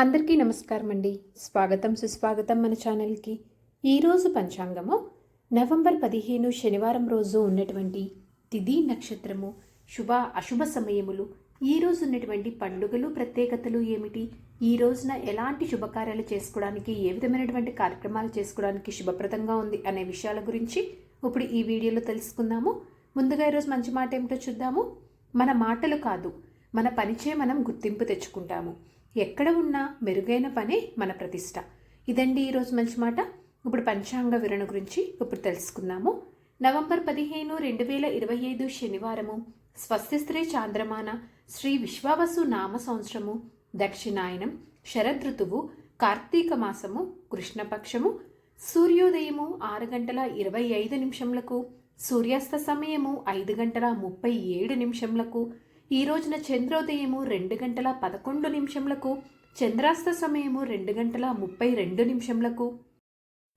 అందరికీ నమస్కారం అండి. స్వాగతం సుస్వాగతం మన ఛానల్కి. ఈరోజు పంచాంగము నవంబర్ 15 శనివారం రోజు ఉన్నటువంటి తిథి నక్షత్రము, శుభ అశుభ సమయములు, ఈరోజు ఉన్నటువంటి పండుగలు ప్రత్యేకతలు ఏమిటి, ఈ రోజున ఎలాంటి శుభకార్యాలు చేసుకోవడానికి, ఏ విధమైనటువంటి కార్యక్రమాలు చేసుకోవడానికి శుభప్రదంగా ఉంది అనే విషయాల గురించి ఇప్పుడు ఈ వీడియోలో తెలుసుకుందాము. ముందుగా ఈరోజు మంచి మాట ఏమిటో చూద్దాము. మన మాటలు కాదు, మన పనిచే మనం గుర్తింపు తెచ్చుకుంటాము. ఎక్కడ ఉన్నా మెరుగైన పనే మన ప్రతిష్ట. ఇదండి ఈరోజు మంచి మాట. ఇప్పుడు పంచాంగ వివరణ గురించి ఇప్పుడు తెలుసుకుందాము. నవంబర్ 15, 2025 శనివారము, స్వస్తిస్త్రీ చాంద్రమాన, శ్రీ విశ్వావసు నామ సంవత్సరము, దక్షిణాయనం, శరదృతువు, కార్తీక మాసము, కృష్ణపక్షము, సూర్యోదయము 6:25, సూర్యాస్త సమయము 5:37, ఈ రోజున చంద్రోదయము 2:11, చంద్రాస్త సమయము 2:32.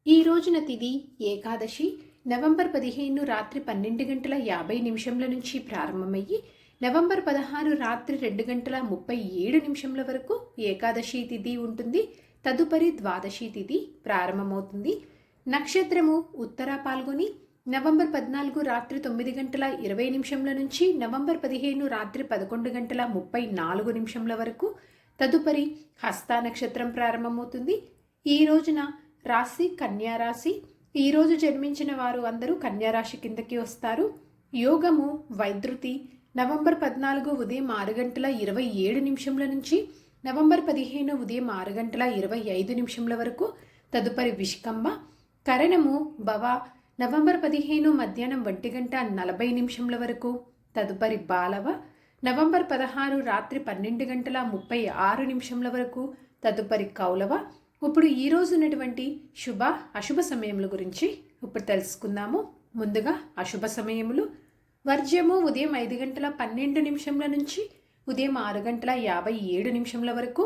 ఈ రోజున తిథి ఏకాదశి. నవంబర్ 15 రాత్రి 12:50 నుంచి ప్రారంభమయ్యి నవంబర్ 16 రాత్రి 2:37 వరకు ఏకాదశి తిథి ఉంటుంది. తదుపరి ద్వాదశి తిథి ప్రారంభమవుతుంది. నక్షత్రము ఉత్తర పాల్గొని నవంబర్ 14 రాత్రి 9:20 నుంచి నవంబర్ 15 రాత్రి 11:34 వరకు. తదుపరి హస్త నక్షత్రం ప్రారంభమవుతుంది. ఈ రోజున రాశి కన్యారాశి. ఈరోజు జన్మించిన వారు అందరూ కన్యారాశి కిందకి వస్తారు. యోగము వైద్యుతి. నవంబర్ 14 ఉదయం 6:27 నుంచి నవంబర్ 15 ఉదయం 6:25 వరకు. తదుపరి విష్కంభ. కరణము భవ. నవంబర్ 15 మధ్యాహ్నం 1:40 వరకు. తదుపరి బాలవ. నవంబర్ 16 రాత్రి 12:36 వరకు. తదుపరి కౌలవ. ఇప్పుడు ఈ రోజు ఉన్నటువంటి శుభ అశుభ సమయముల గురించి ఇప్పుడు తెలుసుకుందాము. ముందుగా అశుభ సమయములు. వర్జ్యము ఉదయం 5:12 నుంచి ఉదయం 6:57 వరకు.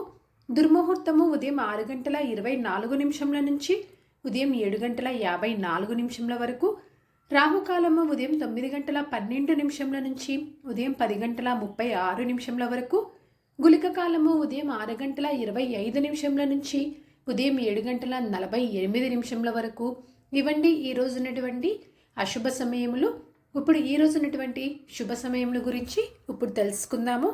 దుర్ముహూర్తము ఉదయం 6:24 నుంచి ఉదయం 7:54 వరకు. రాహుకాలము ఉదయం 9:12 నుంచి ఉదయం 10:36 వరకు. గుళిక కాలము ఉదయం 6:25 నుంచి ఉదయం 7:48 వరకు. ఇవండి ఈ రోజు ఉన్నటువంటి అశుభ సమయములు. ఇప్పుడు ఈ రోజు ఉన్నటువంటి శుభ సమయముల గురించి ఇప్పుడు తెలుసుకుందాము.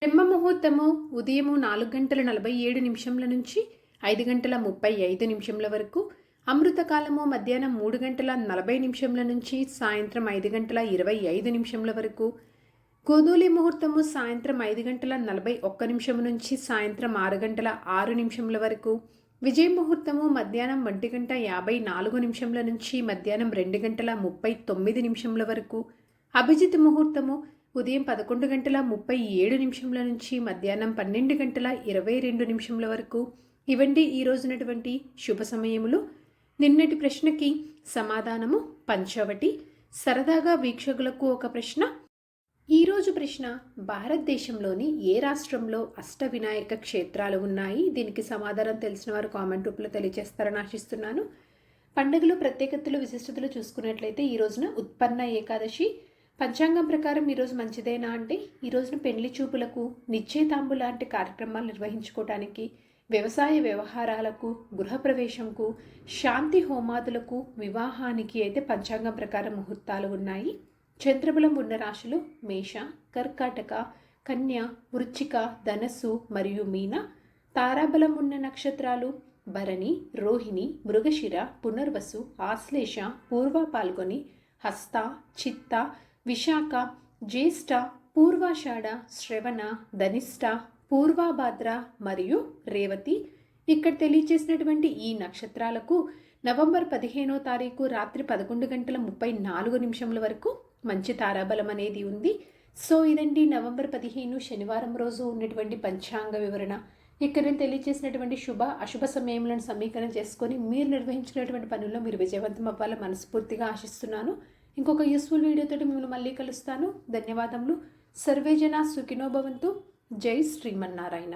బ్రహ్మ ముహూర్తము ఉదయం 4:47 నుంచి 5:35 వరకు. అమృతకాలము మధ్యాహ్నం 3:40 నుంచి సాయంత్రం 5:25 వరకు. గోధూలి ముహూర్తము సాయంత్రం 5:41 నుంచి సాయంత్రం 6:06 వరకు. విజయ ముహూర్తము మధ్యాహ్నం 1:54 నుంచి మధ్యాహ్నం 2:39 వరకు. అభిజిత్ ముహూర్తము ఉదయం 11:37 నుంచి మధ్యాహ్నం 12:22 వరకు. ఇవండి ఈ రోజునటువంటి శుభ సమయములు. నిన్నటి ప్రశ్నకి సమాధానము పంచవటి. సరదాగా వీక్షకులకు ఒక ప్రశ్న. ఈరోజు ప్రశ్న: భారతదేశంలోని ఏ రాష్ట్రంలో అష్టవినాయక క్షేత్రాలు ఉన్నాయి? దీనికి సమాధానం తెలిసిన వారు కామెంట్ రూపంలో తెలియజేస్తారని ఆశిస్తున్నాను. పండుగలు ప్రత్యేకతలు విశిష్టతలు చూసుకున్నట్లయితే ఈ రోజున ఉత్పన్న ఏకాదశి. పంచాంగం ప్రకారం ఈరోజు మంచిదేనా అంటే, ఈ రోజున పెళ్లి చూపులకు, నిశ్చయితాంబు లాంటి కార్యక్రమాలు నిర్వహించుకోవడానికి, వ్యవసాయ వ్యవహారాలకు, గృహప్రవేశంకు, శాంతి హోమాదులకు, వివాహానికి అయితే పంచాంగం ప్రకారం ముహూర్తాలు ఉన్నాయి. చంద్రబలం ఉన్న రాశులు మేష, కర్కాటక, కన్య, వృశ్చిక, ధనస్సు మరియు మీన. తారాబలం ఉన్న నక్షత్రాలు భరణి, రోహిణి, మృగశిర, పునర్వసు, ఆశ్లేష, పూర్వ పాల్గొని, హస్త, చిత్త, విశాఖ, జ్యేష్ఠ, పూర్వాషాఢ, శ్రవణ, ధనిష్ట, పూర్వభాద్ర మరియు రేవతి. ఇక్కడ తెలియచేసినటువంటి ఈ నక్షత్రాలకు నవంబర్ 15వ తారీఖు రాత్రి 11:34 వరకు మంచి తారాబలం అనేది ఉంది. సో ఇదండి నవంబర్ 15 శనివారం రోజు ఉన్నటువంటి పంచాంగ వివరణ. ఇక్కడ నేను తెలియజేసినటువంటి శుభ అశుభ సమయములను సమీకరణ చేసుకొని మీరు నిర్వహించినటువంటి పనుల్లో మీరు విజయవంతం అవ్వాలని మనస్ఫూర్తిగా ఆశిస్తున్నాను. ఇంకొక యూస్ఫుల్ వీడియోతో మిమ్మల్ని మళ్ళీ కలుస్తాను. ధన్యవాదములు. సర్వే జనా సుఖినో భవంతు. జై శ్రీమన్నారాయణ.